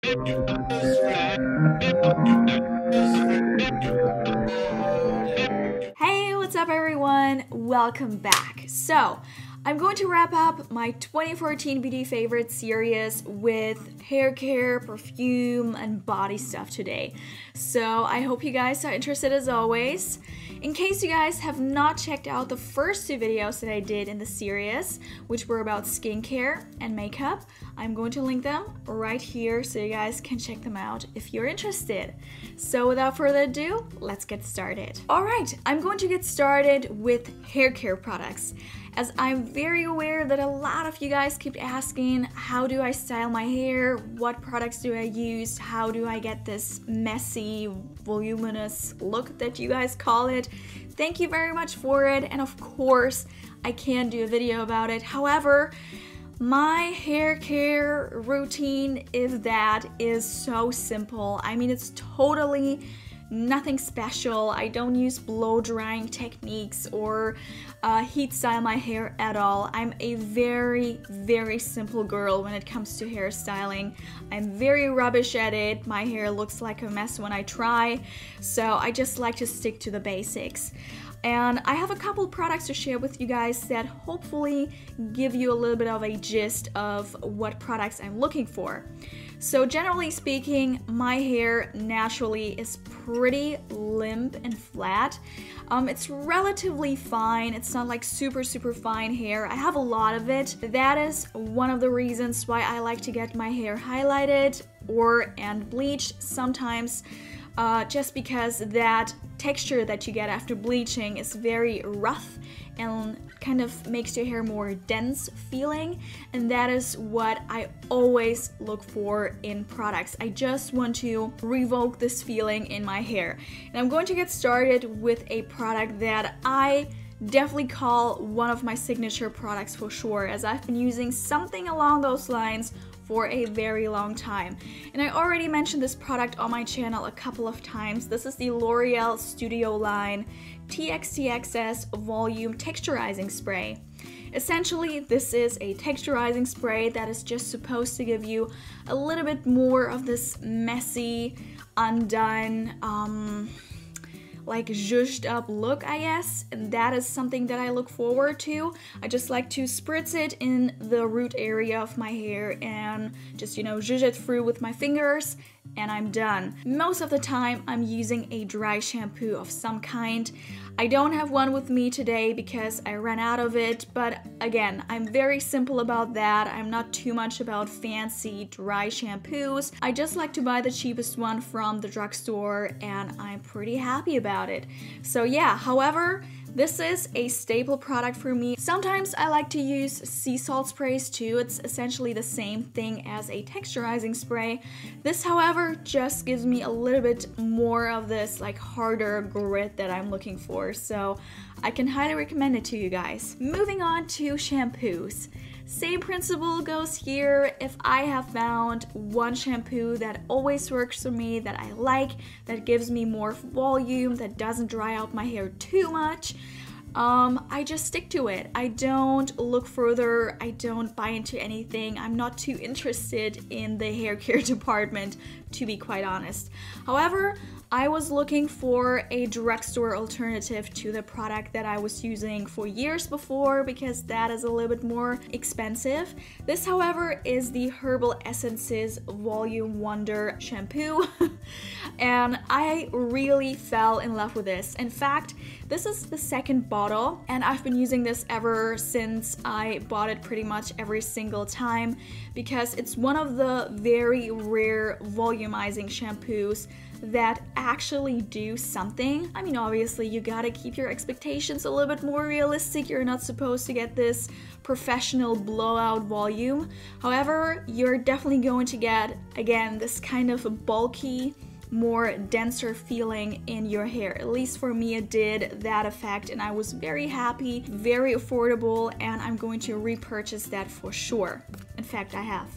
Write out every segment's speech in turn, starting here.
Hey, what's up everyone? Welcome back. So, I'm going to wrap up my 2014 beauty favorite series with hair care, perfume, and body stuff today. So I hope you guys are interested as always. In case you guys have not checked out the first two videos that I did in the series, which were about skincare and makeup, I'm going to link them right here so you guys can check them out if you're interested. So without further ado, let's get started. Alright, I'm going to get started with hair care products, as I'm very aware that a lot of you guys keep asking, how do I style my hair? What products do I use? How do I get this messy, voluminous look that you guys call it? Thank you very much for it, and of course, I can do a video about it. However, my hair care routine, if that, is so simple. I mean, it's totally nothing special. I don't use blow drying techniques or heat style my hair at all. I'm a very simple girl when it comes to hairstyling. I'm very rubbish at it. My hair looks like a mess when I try, so I just like to stick to the basics. And I have a couple products to share with you guys that hopefully give you a little bit of a gist of what products I'm looking for. So generally speaking, my hair naturally is pretty limp and flat. It's relatively fine. It's not like super fine hair. I have a lot of it. That is one of the reasons why I like to get my hair highlighted and bleached sometimes, just because that texture that you get after bleaching is very rough and kind of makes your hair more dense feeling, and that is what I always look for in products. I just want to revoke this feeling in my hair. And I'm going to get started with a product that I definitely call one of my signature products for sure, as I've been using something along those lines for a very long time. And I already mentioned this product on my channel a couple of times. This is the L'Oreal Studio line TXTXS Volume Texturizing Spray. Essentially, this is a texturizing spray that is just supposed to give you a little bit more of this messy, undone, like zhuzhed up look, I guess, and that is something that I look forward to. I just like to spritz it in the root area of my hair and just, zhuzh it through with my fingers, and I'm done. Most of the time, I'm using a dry shampoo of some kind. I don't have one with me today because I ran out of it, but again, I'm very simple about that. I'm not too much about fancy dry shampoos. I just like to buy the cheapest one from the drugstore, and I'm pretty happy about it. So yeah, however, this is a staple product for me. Sometimes I like to use sea salt sprays too. It's essentially the same thing as a texturizing spray. This, however, just gives me a little bit more of this like harder grit that I'm looking for. So I can highly recommend it to you guys. Moving on to shampoos. Same principle goes here. If I have found one shampoo that always works for me, that I like, that gives me more volume, that doesn't dry out my hair too much, I just stick to it. I don't look further. I don't buy into anything. I'm not too interested in the hair care department, to be quite honest. However, I was looking for a drugstore alternative to the product that I was using for years before, because that is a little bit more expensive. This, however, is the Herbal Essences Volume Wonder shampoo, and I really fell in love with this. In fact, this is the second bottle, and I've been using this ever since I bought it pretty much every single time, because it's one of the very rare volumizing shampoos that actually do something. I mean, obviously you gotta keep your expectations a little bit more realistic. You're not supposed to get this professional blowout volume. However, you're definitely going to get, again, this kind of bulky, more denser feeling in your hair. At least for me, it did that effect, and I was very happy, very affordable, and I'm going to repurchase that for sure. In fact, I have.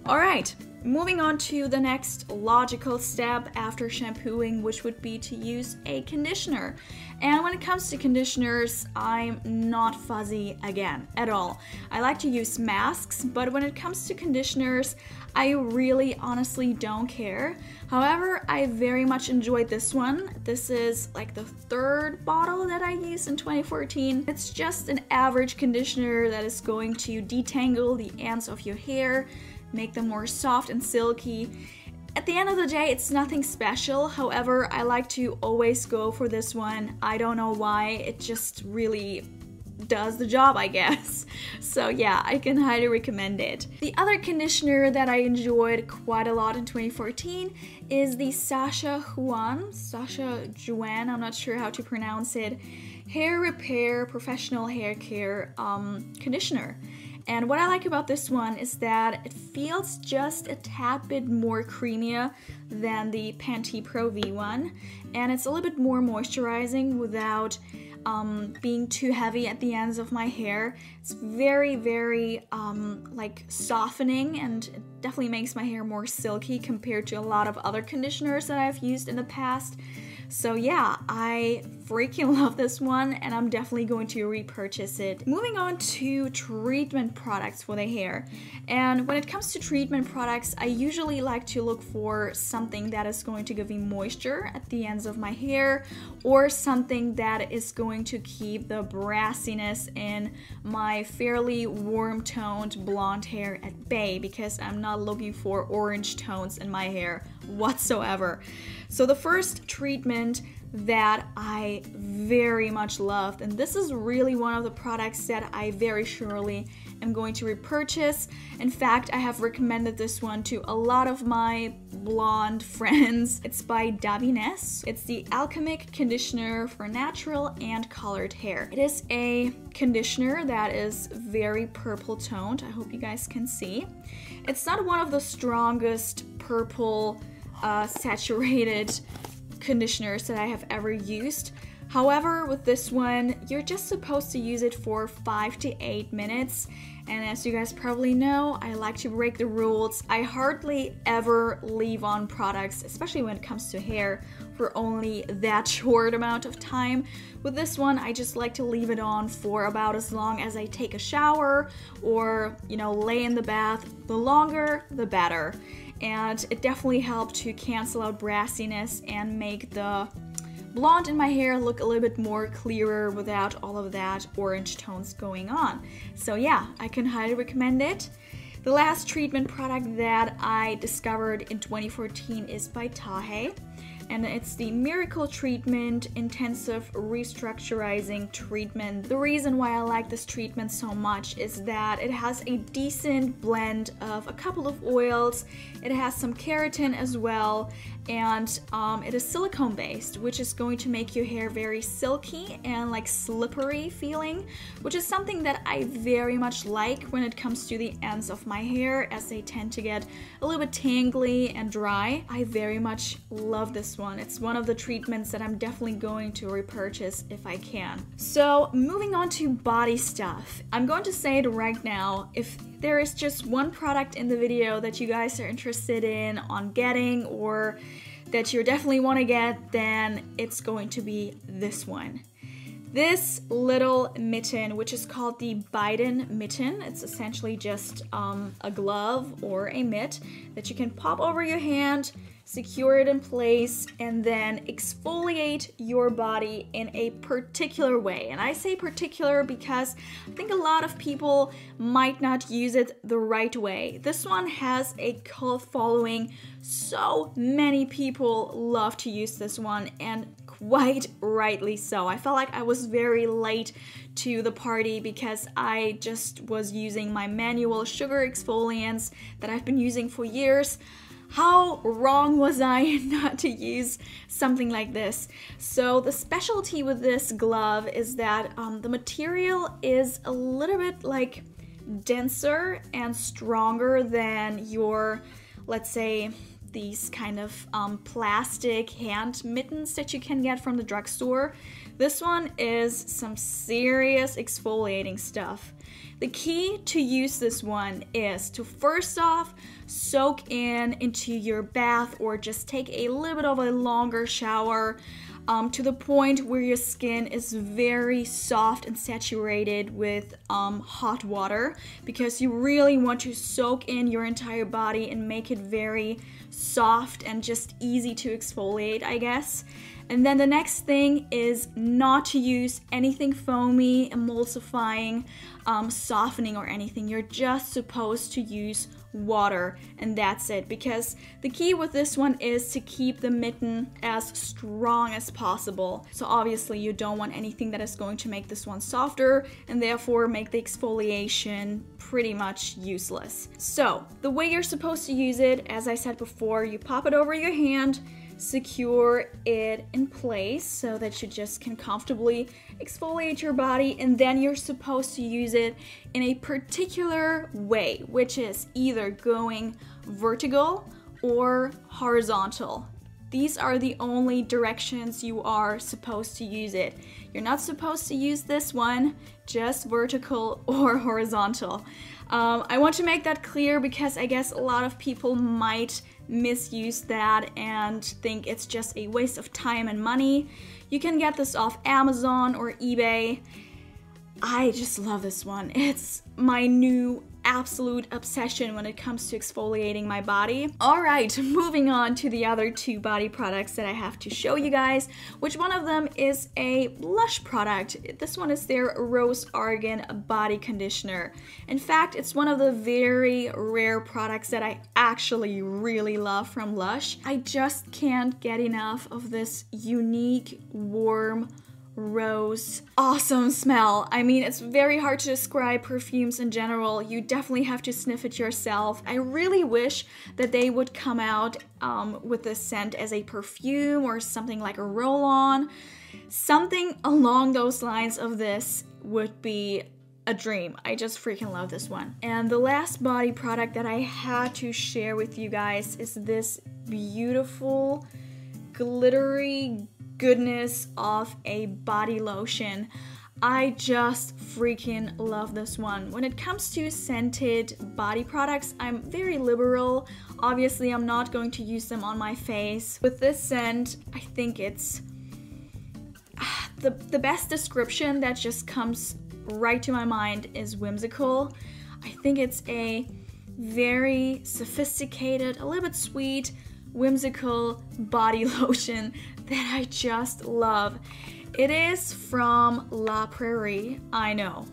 Alright, moving on to the next logical step after shampooing, which would be to use a conditioner. And when it comes to conditioners, I'm not fuzzy again at all. I like to use masks, but when it comes to conditioners, I really honestly don't care. However, I very much enjoyed this one. This is like the third bottle that I used in 2014. It's just an average conditioner that is going to detangle the ends of your hair, make them more soft and silky. At the end of the day, it's nothing special. However, I like to always go for this one. I don't know why, it just really does the job, I guess. So yeah, I can highly recommend it. The other conditioner that I enjoyed quite a lot in 2014 is the Sacha Juan, I'm not sure how to pronounce it, Hair Repair Professional Hair Care conditioner. And what I like about this one is that it feels just a tad bit more creamier than the Pantene Pro V one, and it's a little bit more moisturizing without being too heavy at the ends of my hair. It's very, very like softening, and it definitely makes my hair more silky compared to a lot of other conditioners that I've used in the past. So yeah, I freaking love this one, and I'm definitely going to repurchase it. Moving on to treatment products for the hair. And when it comes to treatment products, I usually like to look for something that is going to give me moisture at the ends of my hair, or something that is going to keep the brassiness in my fairly warm-toned blonde hair at bay, because I'm not looking for orange tones in my hair whatsoever. So the first treatment that I very much loved, and this is really one of the products that I very surely am going to repurchase. In fact, I have recommended this one to a lot of my blonde friends. It's by Davines. It's the Alchemic conditioner for natural and colored hair. It is a conditioner that is very purple toned. I hope you guys can see. It's not one of the strongest purple saturated conditioners that I have ever used. However, with this one, you're just supposed to use it for 5 to 8 minutes. And as you guys probably know, I like to break the rules. I hardly ever leave on products, especially when it comes to hair, for only that short amount of time. With this one, I just like to leave it on for about as long as I take a shower or, lay in the bath. The longer, the better. And it definitely helped to cancel out brassiness and make the blonde in my hair look a little bit more clearer without all of that orange tones going on. So yeah, I can highly recommend it. The last treatment product that I discovered in 2014 is by Tahe, and it's the Miracle Treatment Intensive Restructurizing Treatment. The reason why I like this treatment so much is that it has a decent blend of a couple of oils, it has some keratin as well, and it is silicone based, which is going to make your hair very silky and like slippery feeling, which is something that I very much like when it comes to the ends of my hair, as they tend to get a little bit tangly and dry. I very much love this one. It's one of the treatments that I'm definitely going to repurchase if I can. So moving on to body stuff. I'm going to say it right now, if there is just one product in the video that you guys are interested in on getting, or that you definitely want to get, then it's going to be this one. This little mitten, which is called the Baiden mitten, it's essentially just a glove or a mitt that you can pop over your hand, secure it in place, and then exfoliate your body in a particular way. And I say particular because I think a lot of people might not use it the right way. This one has a cult following. So many people love to use this one, and quite rightly so. I felt like I was very late to the party because I just was using my manual sugar exfoliants that I've been using for years. How wrong was I not to use something like this? So the specialty with this glove is that the material is a little bit like denser and stronger than your, let's say, these kind of plastic hand mittens that you can get from the drugstore. This one is some serious exfoliating stuff. The key to use this one is to first off soak into your bath or just take a little bit of a longer shower to the point where your skin is very soft and saturated with hot water, because you really want to soak in your entire body and make it very soft and just easy to exfoliate, I guess. And then the next thing is not to use anything foamy, emulsifying, softening or anything. You're just supposed to use water, and that's it, because the key with this one is to keep the mitten as strong as possible. So obviously you don't want anything that is going to make this one softer and therefore make the exfoliation pretty much useless. So the way you're supposed to use it, as I said before, you pop it over your hand, secure it in place so that you just can comfortably exfoliate your body, and then you're supposed to use it in a particular way, which is either going vertical or horizontal. These are the only directions you are supposed to use it. You're not supposed to use this one just vertical or horizontal. I want to make that clear because I guess a lot of people might misuse that and think it's just a waste of time and money. You can get this off Amazon or eBay. I just love this one. It's my new absolute obsession when it comes to exfoliating my body. Alright, moving on to the other two body products that I have to show you guys, which one of them is a Lush product. This one is their Rose Argan body conditioner. In fact, it's one of the very rare products that I actually really love from Lush. I just can't get enough of this unique, warm, rose, awesome smell. I mean, it's very hard to describe perfumes in general. You definitely have to sniff it yourself. I really wish that they would come out with this scent as a perfume or something like a roll-on. Something along those lines of this would be a dream. I just freaking love this one. And the last body product that I had to share with you guys is this beautiful, glittery goodness of a body lotion. I just freaking love this one. When it comes to scented body products, I'm very liberal. Obviously, I'm not going to use them on my face. With this scent, I think it's the best description that just comes right to my mind is whimsical. I think it's a very sophisticated, a little bit sweet, whimsical body lotion that I just love. It is from La Prairie. I know.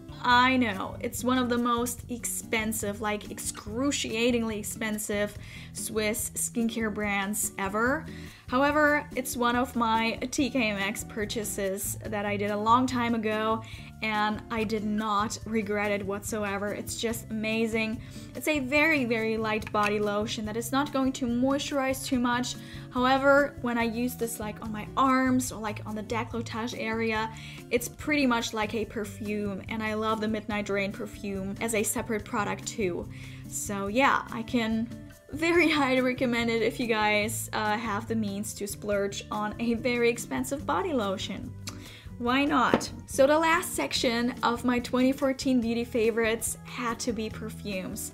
It's one of the most expensive, like excruciatingly expensive Swiss skincare brands ever. However, it's one of my TK purchases that I did a long time ago, and I did not regret it whatsoever. It's just amazing. It's a very, very light body lotion that is not going to moisturize too much. However, when I use this like on my arms or like on the décolletage area, it's pretty much like a perfume, and I love the Midnight Rain perfume as a separate product too. So yeah, I can very highly recommend it if you guys have the means to splurge on a very expensive body lotion. Why not? So the last section of my 2014 beauty favorites had to be perfumes.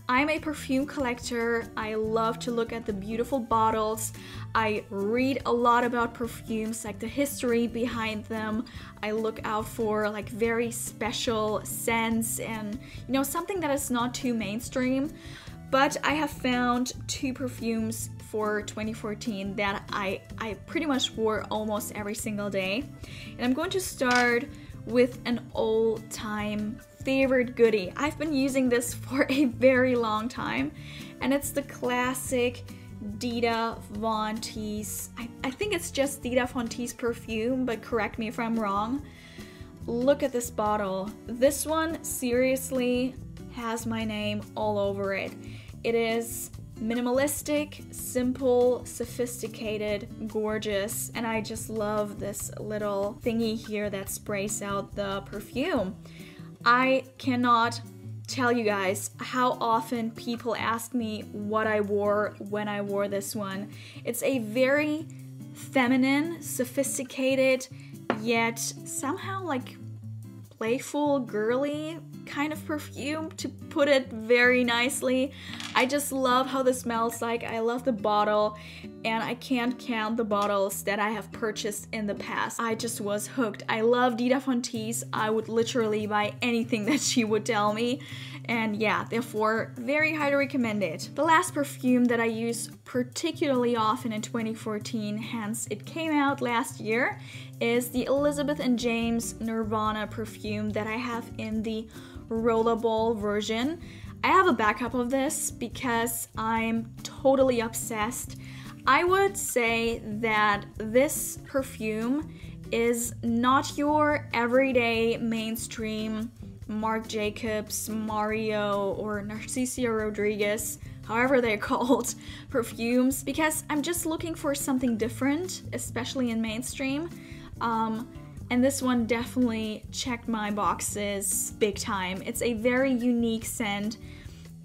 I'm a perfume collector. I love to look at the beautiful bottles. I read a lot about perfumes, like the history behind them. I look out for like very special scents and, you know, something that is not too mainstream. But I have found two perfumes for 2014 that I pretty much wore almost every single day. And I'm going to start with an old-time favorite goodie. I've been using this for a very long time, and it's the classic Dita Von Teese. I think it's just Dita Von Teese perfume, but correct me if I'm wrong. Look at this bottle. This one seriously has my name all over it. It is minimalistic, simple, sophisticated, gorgeous, and I just love this little thingy here that sprays out the perfume. I cannot tell you guys how often people ask me what I wore when I wore this one. It's a very feminine, sophisticated, yet somehow like playful, girly kind of perfume, to put it very nicely. I just love how this smells like. I love the bottle, and I can't count the bottles that I have purchased in the past. I just was hooked. I love Dita von Teese. I would literally buy anything that she would tell me. And yeah, therefore, very highly recommended. The last perfume that I use particularly often in 2014, hence it came out last year, is the Elizabeth & James Nirvana perfume that I have in the Rollerball version. I have a backup of this because I'm totally obsessed. I would say that this perfume is not your everyday mainstream Marc Jacobs, Mario, or Narciso Rodriguez, however they're called, perfumes, because I'm just looking for something different, especially in mainstream. And this one definitely checked my boxes big time. It's a very unique scent,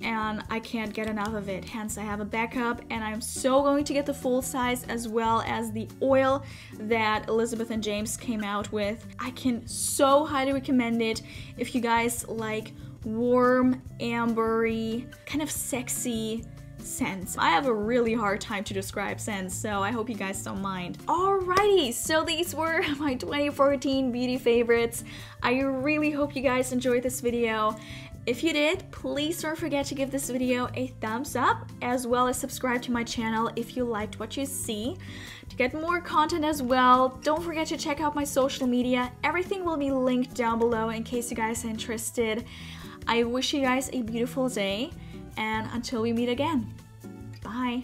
and I can't get enough of it. Hence, I have a backup, and I'm so going to get the full size as well as the oil that Elizabeth & James came out with. I can so highly recommend it if you guys like warm, ambery, kind of sexy scents. I have a really hard time to describe scents, so I hope you guys don't mind. Alrighty, so these were my 2014 beauty favorites. I really hope you guys enjoyed this video. If you did, please don't forget to give this video a thumbs up, as well as subscribe to my channel if you liked what you see. To get more content as well, don't forget to check out my social media. Everything will be linked down below in case you guys are interested. I wish you guys a beautiful day, and until we meet again, bye.